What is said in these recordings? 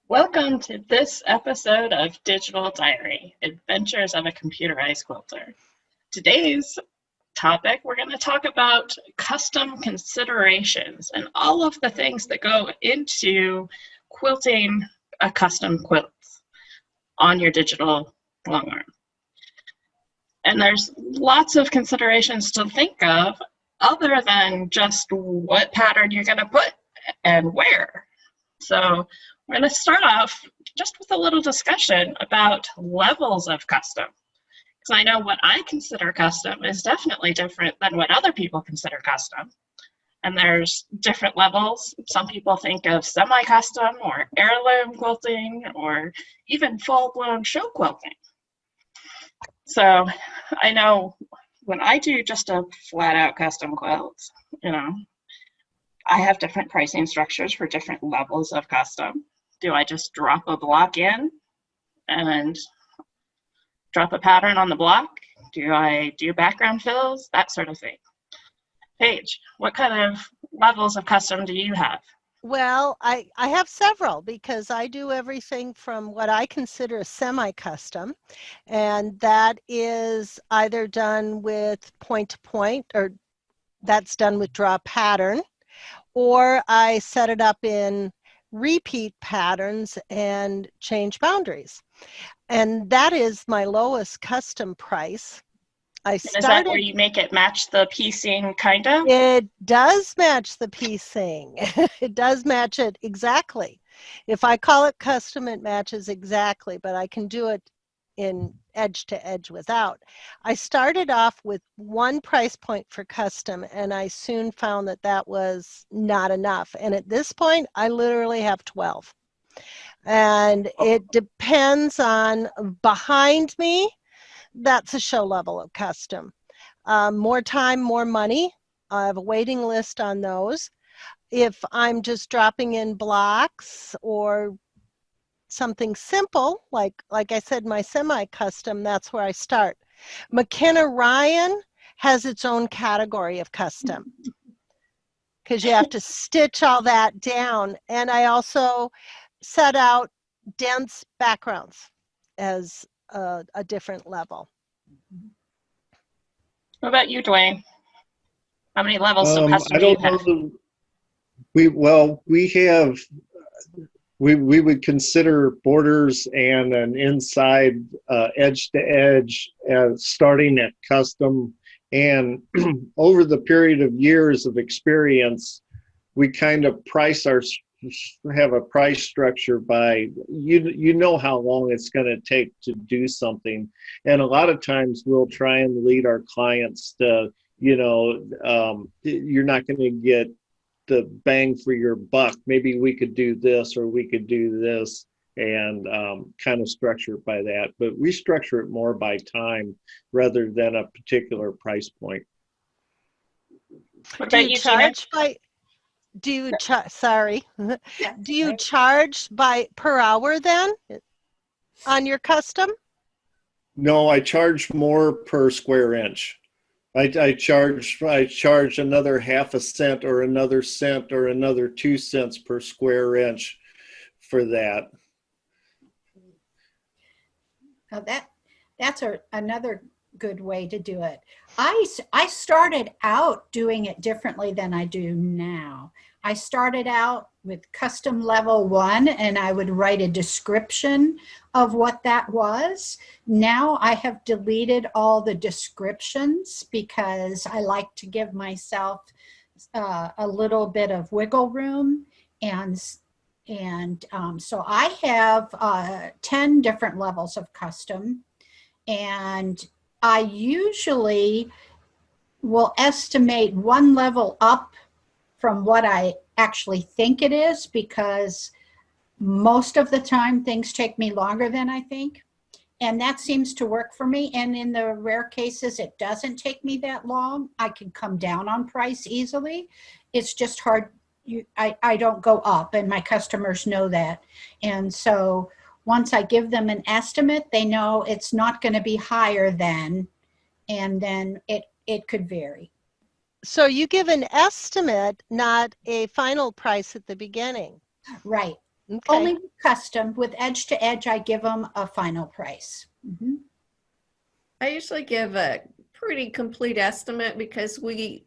Welcome to this episode of Digital Diary, Adventures of a Computerized Quilter. Today's topic, we're going to talk about custom considerations and all of the things that go into quilting a custom quilt on your digital long arm. And there's lots of considerations to think of other than just what pattern you're going to put and where. So we're going to start off just with a little discussion about levels of custom. Because I know what I consider custom is definitely different than what other people consider custom. And there's different levels. Some people think of semi-custom or heirloom quilting or even full-blown show quilting. So I know when I do just a flat-out custom quilt, I have different pricing structures for different levels of custom. Do I just drop a block in and drop a pattern on the block? Do I do background fills? That sort of thing. Paige, what kind of levels of custom do you have? Well, I have several because I do everything from what I consider semi-custom, and that is either done with point-to-point or that's done with draw pattern, or I set it up in repeat patterns and change boundaries. And that is my lowest custom price. Is that where you make it match the piecing, kind of? It does match the piecing. It does match it exactly. If I call it custom, it matches exactly, but I can do it in edge to edge without. I started off with one price point for custom, and I soon found that that was not enough. And at this point, I literally have 12. And it depends on behind me. That's a show level of custom. More time, more money. I have a waiting list on those. If I'm just dropping in blocks or something simple, like I said, my semi-custom, that's where I start. McKenna Ryan has its own category of custom because you have to stitch all that down. And I also set out dense backgrounds as a different level. What about you, Dwayne? How many levels of custom do you have? We would consider borders and an inside edge to edge starting at custom, and over the period of years of experience, we kind of have a price structure by you know how long it's going to take to do something, and a lot of times we'll try and lead our clients to you're not going to get the bang for your buck. Maybe we could do this or we could do this, and kind of structure it by that. But we structure it more by time rather than a particular price point. What about you, charge by? Do you sorry? Do you charge per hour then on your custom? No, I charge more per square inch. I charge another half a cent or another cent or another 2 cents per square inch for that. Now that's another good way to do it. I started out doing it differently than I do now. I started out with custom level 1, and I would write a description of what that was. Now I have deleted all the descriptions because I like to give myself a little bit of wiggle room, and so I have 10 different levels of custom, and I usually will estimate one level up from what I actually think it is, because most of the time things take me longer than I think, and that seems to work for me. And in the rare cases it doesn't take me that long, I can come down on price easily. It's just hard. I don't go up, and my customers know that. And so once I give them an estimate, they know it's not going to be higher than, and then it could vary. So you give an estimate, not a final price at the beginning. Right. Okay. Only custom. With edge to edge, I give them a final price. Mm-hmm. I usually give a pretty complete estimate because we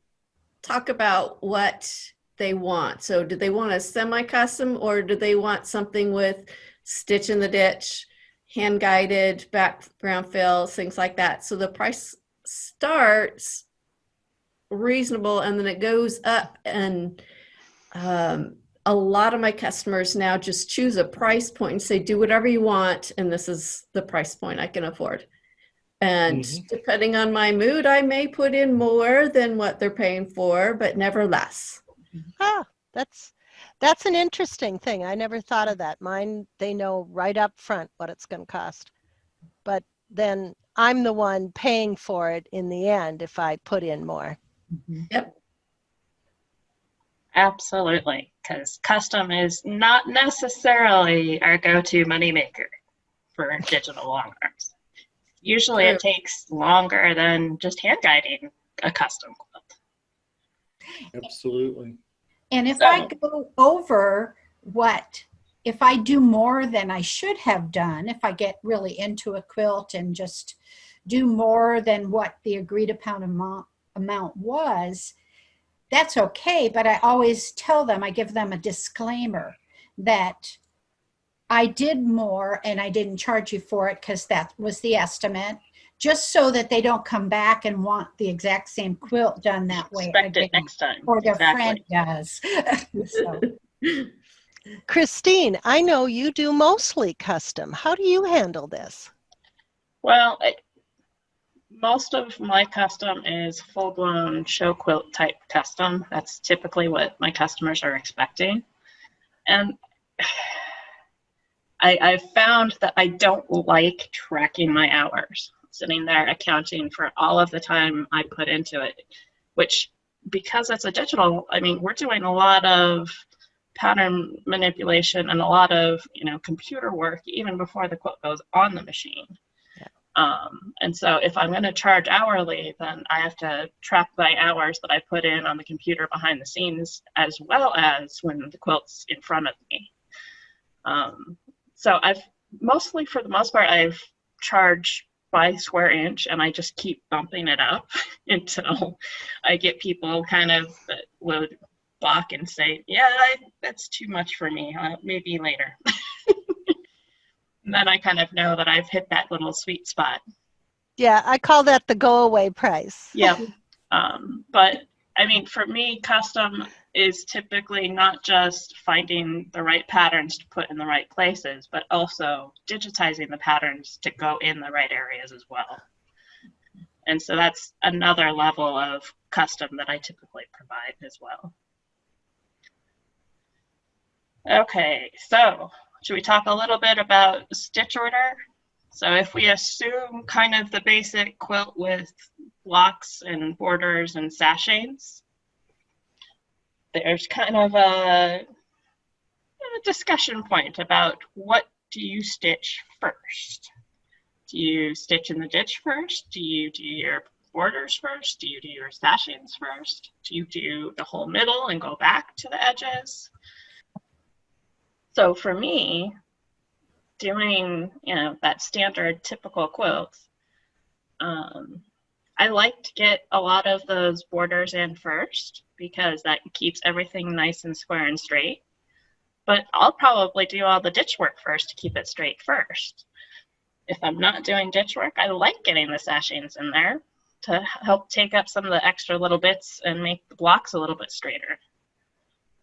talk about what they want. So do they want a semi-custom, or do they want something with stitch in the ditch, hand guided, background fills, things like that. So the price starts reasonable and then it goes up, and a lot of my customers now just choose a price point and say, do whatever you want, and this is the price point I can afford. And depending on my mood, I may put in more than what they're paying for, but never less. Ah, that's an interesting thing. I never thought of that. Mine, they know right up front what it's going to cost. But then I'm the one paying for it in the end if I put in more. Yep. Absolutely, because custom is not necessarily our go-to moneymaker for digital long arms. Usually it takes longer than just hand guiding a custom quilt. Absolutely. And if I go over if I do more than I should have done, if I get really into a quilt and just do more than what the agreed upon amount was, that's okay. But I always tell them, I give them a disclaimer that I did more and I didn't charge you for it because that was the estimate, just so that they don't come back and want the exact same quilt done that way Expect again, it next time. or their friend does. So. Christine, I know you do mostly custom. How do you handle this? Well, most of my custom is full-blown show quilt type custom. That's typically what my customers are expecting. And I've found that I don't like tracking my hours, sitting there accounting for all of the time I put into it, which, because it's a digital, I mean, we're doing a lot of pattern manipulation and a lot of, computer work even before the quilt goes on the machine. And so if I'm going to charge hourly, then I have to track my hours that I put in on the computer behind the scenes, as well as when the quilt's in front of me. So I've mostly, for the most part, I've charged by square inch, and I just keep bumping it up until I get people kind of that would balk and say, yeah, that's too much for me, maybe later. And then I kind of know that I've hit that little sweet spot. Yeah, I call that the go away price. Yeah. But I mean, for me, custom is typically not just finding the right patterns to put in the right places, but also digitizing the patterns to go in the right areas as well. And so that's another level of custom that I typically provide as well. Okay, so should we talk a little bit about stitch order? So if we assume kind of the basic quilt with blocks and borders and sashings, there's kind of a discussion point about what do you stitch first? Do you stitch in the ditch first? Do you do your borders first? Do you do your sashings first? Do you do the whole middle and go back to the edges? So for me, doing that standard typical quilt, I like to get a lot of those borders in first because that keeps everything nice and square and straight. But I'll probably do all the ditch work first to keep it straight first. If I'm not doing ditch work, I like getting the sashings in there to help take up some of the extra little bits and make the blocks a little bit straighter.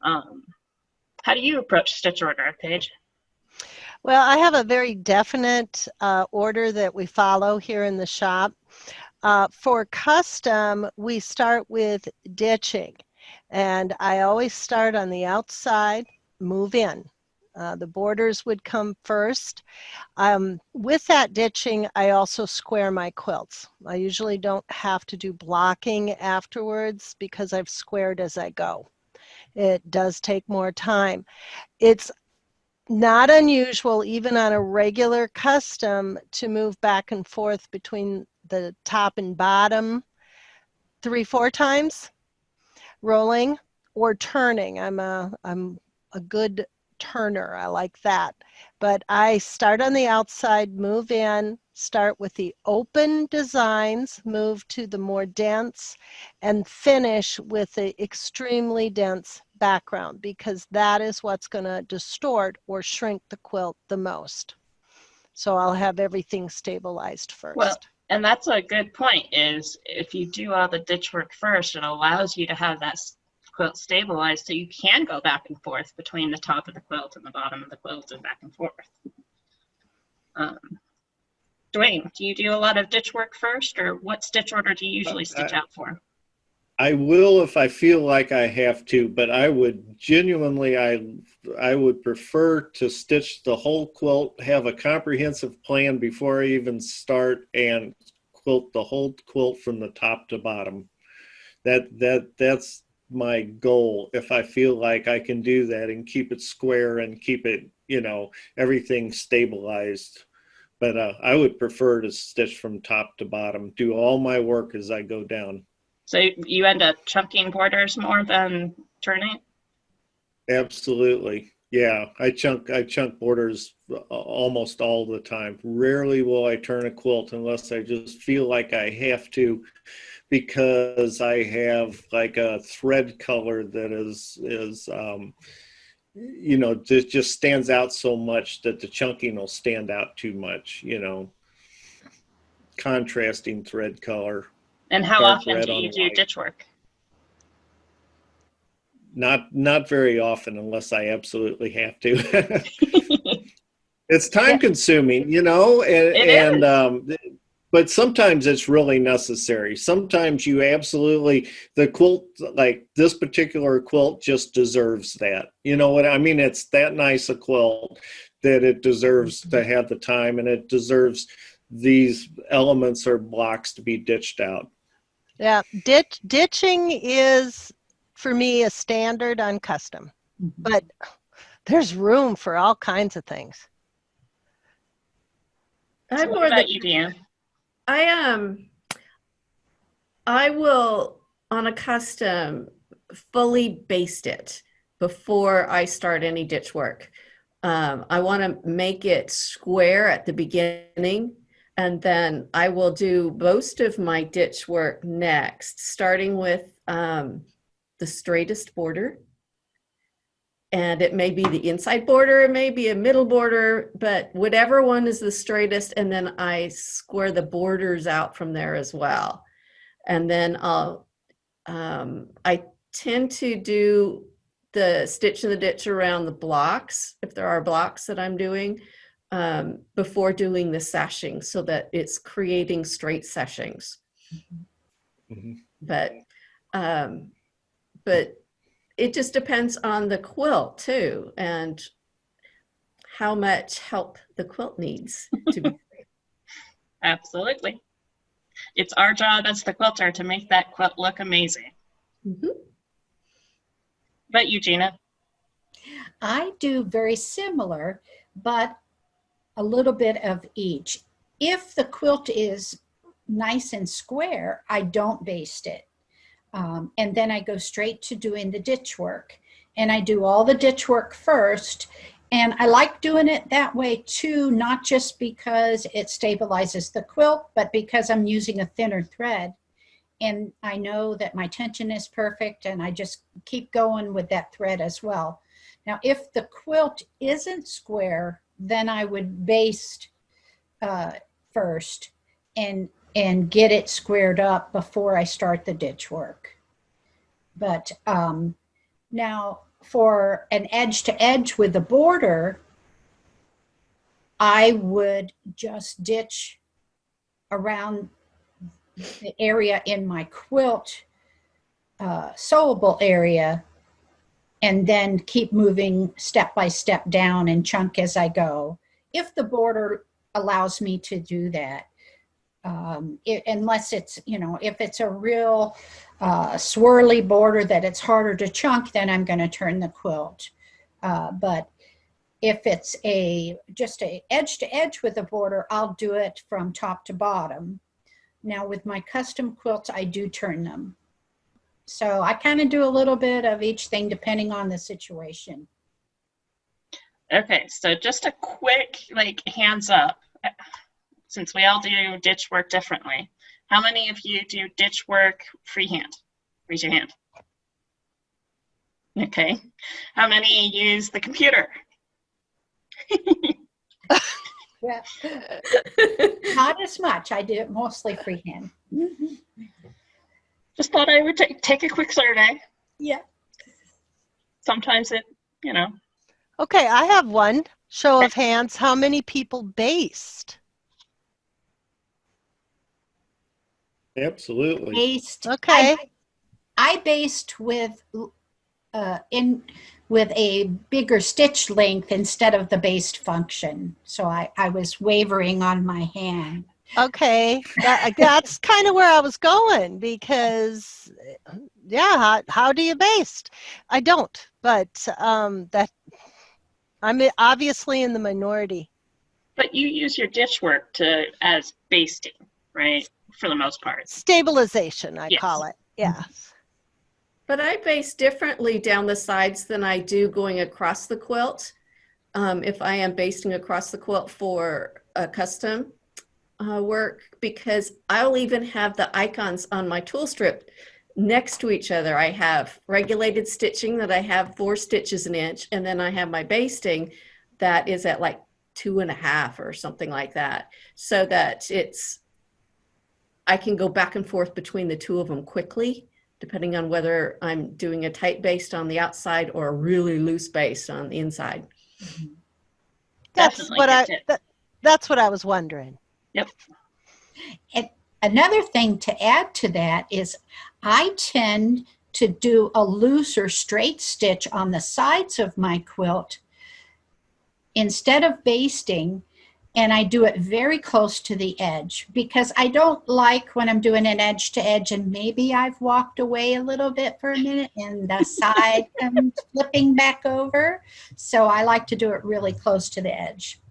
How do you approach stitch order, Paige? Well, I have a very definite order that we follow here in the shop. For custom, we start with ditching, and I always start on the outside, move in. The borders would come first. With that ditching, I also square my quilts. I usually don't have to do blocking afterwards because I've squared as I go. It does take more time. It's not unusual, even on a regular custom, to move back and forth between the top and bottom 3-4 times, rolling or turning. I'm a good turner. I like that. But I start on the outside, move in, start with the open designs, move to the more dense, and finish with the extremely dense background, because that is what's going to distort or shrink the quilt the most. So I'll have everything stabilized first. Well, and that's a good point, is if you do all the ditch work first, it allows you to have that quilt stabilized so you can go back and forth between the top of the quilt and the bottom of the quilt and back and forth. Dwayne, do you do a lot of ditch work first, or what stitch order do you usually stitch out for? I will if I feel like I have to, but I would genuinely, I would prefer to stitch the whole quilt, have a comprehensive plan before I even start, and quilt the whole quilt from the top to bottom. That's my goal, if I feel like I can do that and keep it square and keep it, you know, everything stabilized. But I would prefer to stitch from top to bottom, do all my work as I go down. So you end up chunking borders more than turning? Absolutely. Yeah, I chunk borders almost all the time. Rarely will I turn a quilt unless I just feel like I have to, because I have like a thread color that is you know, just stands out so much that the chunking will stand out too much, you know. Contrasting thread color. And how Dark often red do you on do white. ditch work? Not very often unless I absolutely have to. It's time consuming, you know, but sometimes it's really necessary. Sometimes you absolutely, the quilt, like this particular quilt, just deserves that. You know what I mean? It's that nice a quilt that it deserves to have the time, and it deserves these elements or blocks to be ditched out. Yeah, ditching is, for me, a standard on custom, but there's room for all kinds of things. So what about you, Dan? I will, on a custom, fully baste it before I start any ditch work. I want to make it square at the beginning, and then I will do most of my ditch work next, starting with the straightest border. And it may be the inside border, it may be a middle border, but whatever one is the straightest, and then I square the borders out from there as well. And then I tend to do the stitch in the ditch around the blocks, if there are blocks that I'm doing, before doing the sashing, so that it's creating straight sashings. Mm-hmm. But it just depends on the quilt too, and how much help the quilt needs to be. Absolutely. It's our job as the quilter to make that quilt look amazing. Mm-hmm. But you, Gina? I do very similar, but a little bit of each. If the quilt is nice and square, I don't baste it. And then I go straight to doing the ditch work. And I do all the ditch work first. And I like doing it that way too, not just because it stabilizes the quilt, but because I'm using a thinner thread. And I know that my tension is perfect, and I just keep going with that thread as well. Now, if the quilt isn't square, then I would baste first and get it squared up before I start the ditch work. But now for an edge to edge with the border, I would just ditch around the area in my quilt sewable area, and then keep moving step by step down and chunk as I go, if the border allows me to do that. Unless it's, you know, if it's a real swirly border that it's harder to chunk, then I'm going to turn the quilt. But if it's just a edge to edge with a border, I'll do it from top to bottom. Now with my custom quilts, I do turn them. So I kind of do a little bit of each thing depending on the situation. Okay, so just a quick, like, hands up, since we all do ditch work differently. How many of you do ditch work freehand? Raise your hand. Okay. How many use the computer? Yeah. Not as much. I did it mostly freehand. Just thought I would take a quick survey. Yeah. Sometimes it, you know. Okay, I have one. Show of hands. How many people based? Absolutely. Based. Okay. I based with with a bigger stitch length instead of the based function. So I was wavering on my hand. Okay, that's kind of where I was going because, yeah, how do you baste? I don't, but that I'm obviously in the minority. But you use your ditch work as basting, right? For the most part. Stabilization, I Yes. call it. Yes. But I base differently down the sides than I do going across the quilt. If I am basting across the quilt for a custom work, because I'll even have the icons on my tool strip next to each other. I have regulated stitching that I have 4 stitches an inch, and then I have my basting that is at like 2.5 or something like that, so that I can go back and forth between the two of them quickly, depending on whether I'm doing a tight baste on the outside or a really loose baste on the inside. That's that's what I was wondering. Yep. And another thing to add to that is I tend to do a loose or straight stitch on the sides of my quilt instead of basting, and I do it very close to the edge because I don't like when I'm doing an edge to edge and maybe I've walked away a little bit for a minute and the side comes flipping back over. So I like to do it really close to the edge.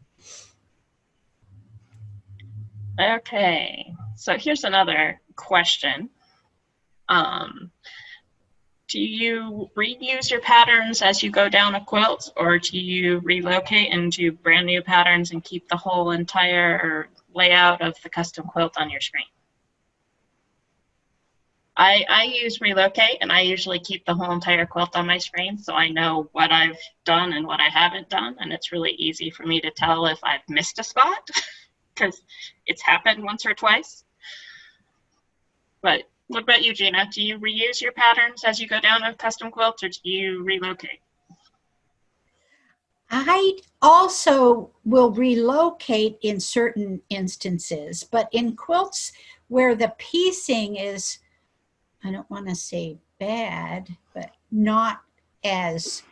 Okay, so here's another question. Do you reuse your patterns as you go down a quilt, or do you relocate and do brand new patterns and keep the whole entire layout of the custom quilt on your screen? I use relocate, and I usually keep the whole entire quilt on my screen so I know what I've done and what I haven't done, and it's really easy for me to tell if I've missed a spot because it's happened once or twice. But what about you, Gina? Do you reuse your patterns as you go down a custom quilt, or do you relocate? I also will relocate in certain instances, but in quilts where the piecing is, I don't want to say bad, but not as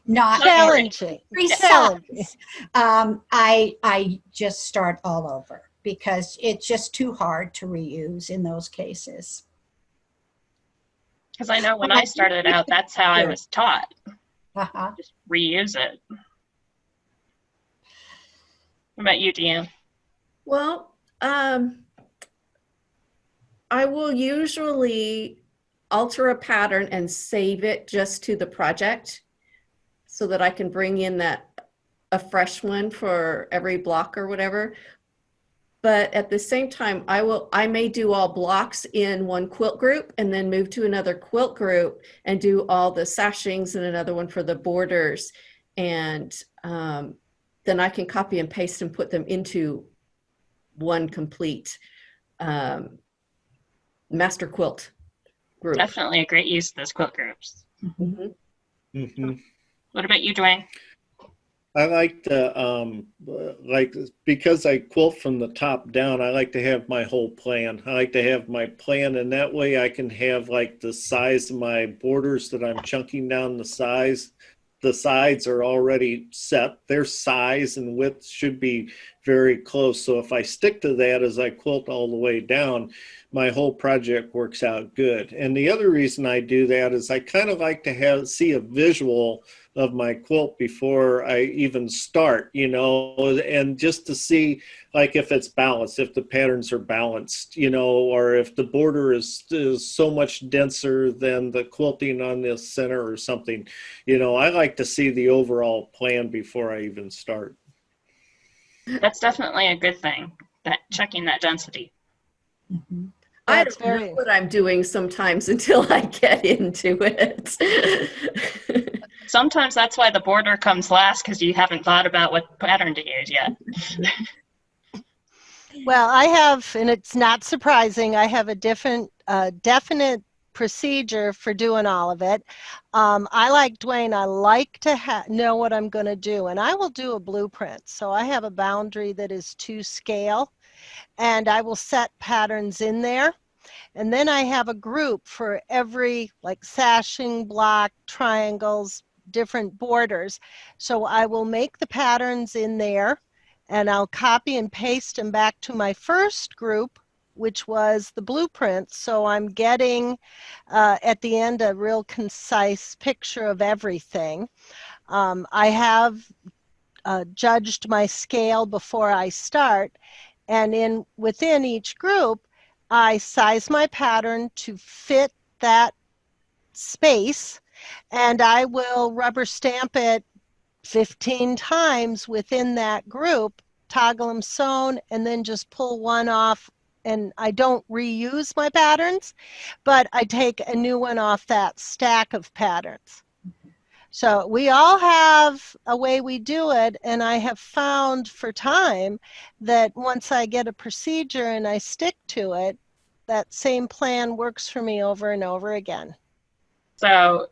not challenging. Precise. I just start all over because it's just too hard to reuse in those cases. Because I know when I started out, that's how I was taught. Just reuse it. What about you, Deanne? Well, I will usually alter a pattern and save it just to the project so that I can bring in a fresh one for every block or whatever. But at the same time, I may do all blocks in one quilt group and then move to another quilt group and do all the sashings and another one for the borders. And then I can copy and paste and put them into one complete master quilt group. Definitely a great use of those quilt groups. Mm-hmm. Mm-hmm. What about you, Dwayne? I like to, because I quilt from the top down, I like to have my whole plan. I like to have my plan, and that way I can have like the size of my borders that I'm chunking down the size. The sides are already set. Their size and width should be very close. So if I stick to that as I quilt all the way down, my whole project works out good. And the other reason I do that is I kind of like to see a visual of my quilt before I even start, you know, and just to see like if it's balanced, if the patterns are balanced, you know, or if the border is so much denser than the quilting on the center or something. You know, I like to see the overall plan before I even start. That's definitely a good thing, that checking that density. Mm-hmm. I don't know what I'm doing sometimes until I get into it. Sometimes that's why the border comes last, because you haven't thought about what pattern to use yet. Well, I have, and it's not surprising, I have a definite procedure for doing all of it. I like Dwayne, I like to know what I'm going to do, and I will do a blueprint. So I have a boundary that is to scale, and I will set patterns in there. And then I have a group for every, like, sashing, block, triangles, different borders. So I will make the patterns in there, and I'll copy and paste them back to my first group, which was the blueprint. So I'm getting at the end a real concise picture of everything. I have judged my scale before I start, and within each group, I size my pattern to fit that space, and I will rubber stamp it 15 times within that group, toggle them sewn, and then just pull one off. And I don't reuse my patterns, but I take a new one off that stack of patterns. So we all have a way we do it, and I have found for time that once I get a procedure and I stick to it, that same plan works for me over and over again. So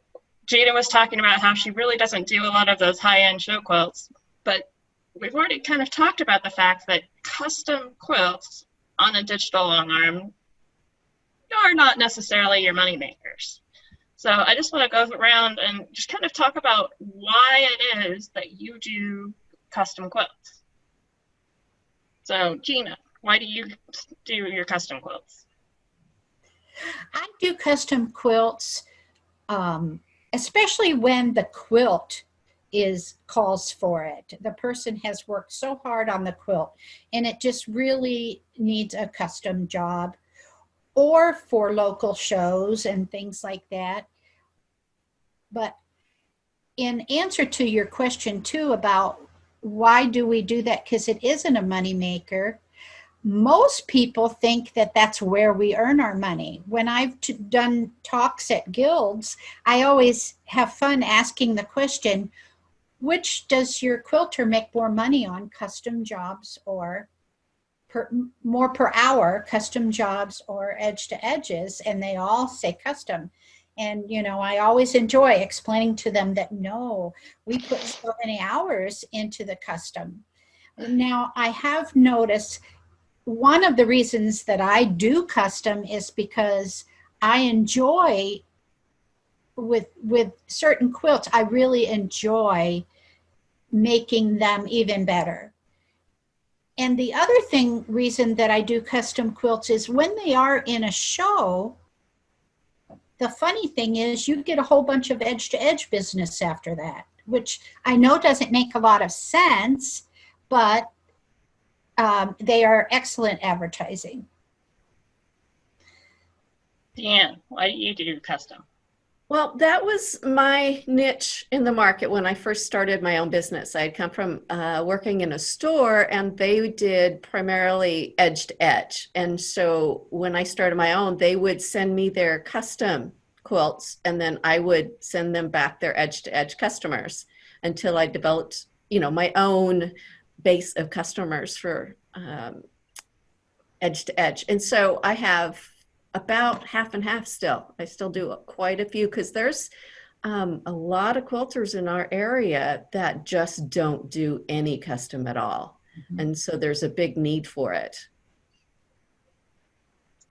Jada was talking about how she really doesn't do a lot of those high-end show quilts, but we've already kind of talked about the fact that custom quilts on a digital long arm are not necessarily your money makers. So I just want to go around and just kind of talk about why it is that you do custom quilts. So Gina, why do you do your custom quilts? I do custom quilts, especially when the quilt calls for it. The person has worked so hard on the quilt and it just really needs a custom job, or for local shows and things like that. But in answer to your question too about why do we do that, because it isn't a money maker. Most people think that that's where we earn our money. When I've done talks at guilds, I always have fun asking the question, which does your quilter make more money on, custom jobs or more per hour, custom jobs or edge to edges? And they all say custom. And, you know, I always enjoy explaining to them that no, we put so many hours into the custom. Now, I have noticed one of the reasons that I do custom is because I enjoy with certain quilts, I really enjoy making them even better. And the other reason that I do custom quilts is when they are in a show, the funny thing is you get a whole bunch of edge to edge business after that, which I know doesn't make a lot of sense, but they are excellent advertising. Deanne, why do you do custom? Well, that was my niche in the market when I first started my own business. I had come from working in a store, and they did primarily edge to edge. And so when I started my own, they would send me their custom quilts, and then I would send them back their edge to edge customers until I developed, you know, my own base of customers for edge to edge. And so I have about half and half still. I still do quite a few because there's a lot of quilters in our area that just don't do any custom at all. Mm-hmm. And so there's a big need for it.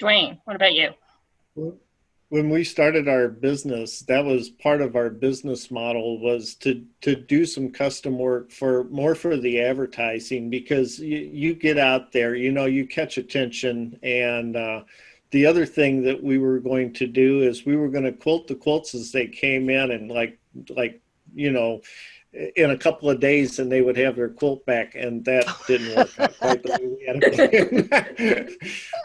Dwayne, what about you? When we started our business, that was part of our business model, was to do some custom work for more for the advertising, because you get out there, you catch attention. And the other thing that we were going to do is we were going to quilt the quilts as they came in, and like you know in a couple of days, and they would have their quilt back, and that didn't work out quite the way we had it planned.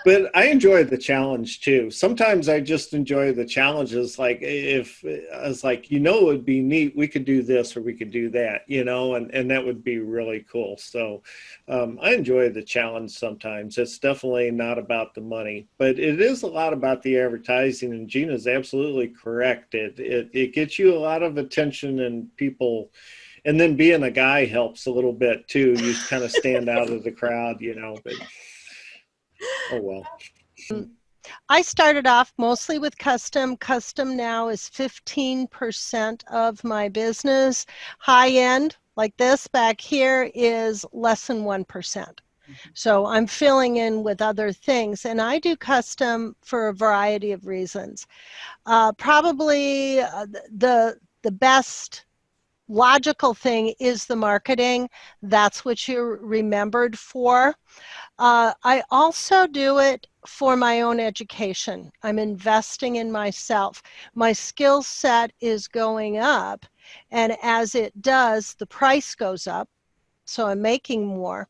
But I enjoy the challenge too. Sometimes I just enjoy the challenges. Like, if I was like, it would be neat, we could do this or we could do that, and that would be really cool. So I enjoy the challenge sometimes. It's definitely not about the money, but it is a lot about the advertising, and Gina's absolutely correct. It gets you a lot of attention and people. And then being a guy helps a little bit too. You kind of stand out of the crowd, but oh well. I started off mostly with custom. Custom now is 15% of my business. High end, like this back here, is less than 1%. So I'm filling in with other things, and I do custom for a variety of reasons. Probably the best logical thing is the marketing. That's what you're remembered for. I also do it for my own education. I'm investing in myself. My skill set is going up, and as it does, the price goes up, so I'm making more.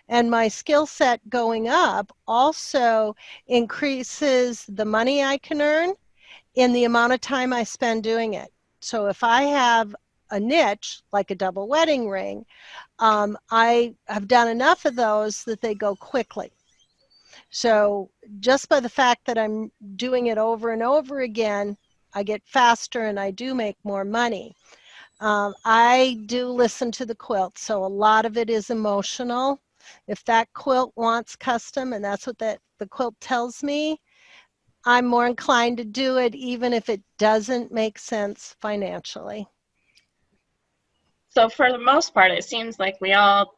And my skill set going up also increases the money I can earn in the amount of time I spend doing it. So if I have a niche, like a double wedding ring, I have done enough of those that they go quickly. So just by the fact that I'm doing it over and over again, I get faster and I do make more money. I do listen to the quilt, so a lot of it is emotional. If that quilt wants custom and that's what the quilt tells me, I'm more inclined to do it even if it doesn't make sense financially. So for the most part, it seems like we all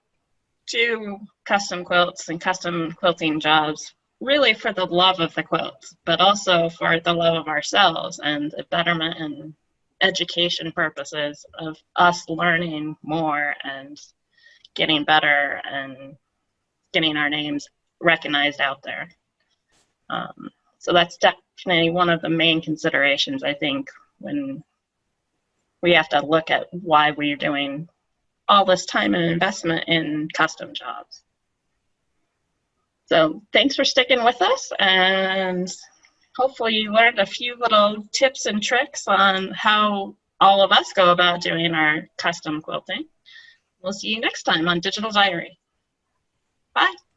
do custom quilts and custom quilting jobs really for the love of the quilts, but also for the love of ourselves and the betterment and education purposes of us learning more and getting better and getting our names recognized out there. So that's definitely one of the main considerations, I think, when we have to look at why we're doing all this time and investment in custom jobs. So thanks for sticking with us, and hopefully you learned a few little tips and tricks on how all of us go about doing our custom quilting. We'll see you next time on Digital Diary. Bye.